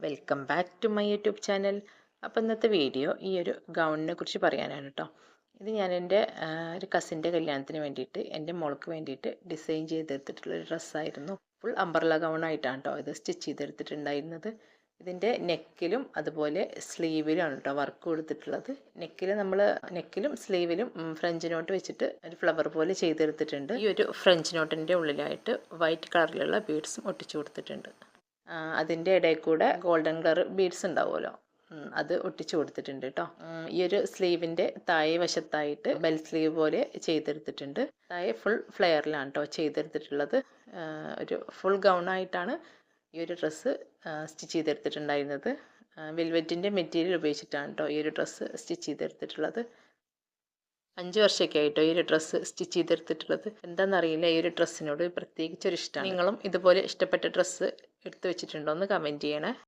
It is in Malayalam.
Welcome back to my YouTube channel. അപ്പോൾ ഇന്നത്തെ വീഡിയോ ഈ ഒരു ഗൗണിനെ കുറിച്ച് പറയാനാണ് കേട്ടോ. ഇത് ഞാൻ എൻ്റെ ഒരു കസിൻ്റെ കല്യാണത്തിന് വേണ്ടിയിട്ട് എൻ്റെ മോൾക്ക് വേണ്ടിയിട്ട് ഡിസൈൻ ചെയ്തെടുത്തിട്ടുള്ളൊരു ഡ്രസ്സായിരുന്നു. ഫുൾ അംബർല ഗൗണായിട്ടാണ് കേട്ടോ ഇത് സ്റ്റിച്ച് ചെയ്തെടുത്തിട്ടുണ്ടായിരുന്നത്. ഇതിൻ്റെ നെക്കിലും അതുപോലെ സ്ലീവിലുമാണ് കേട്ടോ വർക്ക് കൊടുത്തിട്ടുള്ളത്. നെക്കിലും സ്ലീവിലും ഫ്രഞ്ച് നോട്ട് വെച്ചിട്ട് ഒരു ഫ്ലവർ പോലെ ചെയ്തെടുത്തിട്ടുണ്ട്. ഈ ഒരു ഫ്രഞ്ച് നോട്ടിൻ്റെ ഉള്ളിലായിട്ട് വൈറ്റ് കളറിലുള്ള ബീഡ്സും ഒട്ടിച്ചു കൊടുത്തിട്ടുണ്ട്. അതിൻ്റെ ഇടയിൽ കൂടെ ഗോൾഡൻ കളർ ബീഡ്സ് ഉണ്ടാവുമല്ലോ, അത് ഒട്ടിച്ചു കൊടുത്തിട്ടുണ്ട് കേട്ടോ. ഈ ഒരു സ്ലീവിൻ്റെ താഴെ വശത്തായിട്ട് ബെൽ സ്ലീവ് പോലെ ചെയ്തെടുത്തിട്ടുണ്ട്. താഴെ ഫുൾ ഫ്ലെയറിലാണ് കേട്ടോ ചെയ്തെടുത്തിട്ടുള്ളത്. ഒരു ഫുൾ ഗൗണായിട്ടാണ് ഈ ഒരു ഡ്രസ്സ് സ്റ്റിച്ച് ചെയ്തെടുത്തിട്ടുണ്ടായിരുന്നത്. വെൽവെറ്റിൻ്റെ മെറ്റീരിയൽ ഉപയോഗിച്ചിട്ടാണ് കേട്ടോ ഈ ഒരു ഡ്രസ്സ് സ്റ്റിച്ച് ചെയ്തെടുത്തിട്ടുള്ളത്. 5 വർഷമൊക്കെ ആയിട്ടോ ഈ ഒരു ഡ്രസ്സ് സ്റ്റിച്ച് ചെയ്തെടുത്തിട്ടുള്ളത്. എന്താണെന്നറിയില്ല, ഈ ഒരു ഡ്രസ്സിനോട് പ്രത്യേകിച്ചൊരു ഇഷ്ടമാണ്. നിങ്ങളും ഇതുപോലെ ഇഷ്ടപ്പെട്ട ഡ്രസ്സ് എടുത്തു വെച്ചിട്ടുണ്ടോ എന്ന് കമൻറ്റ് ചെയ്യണേ.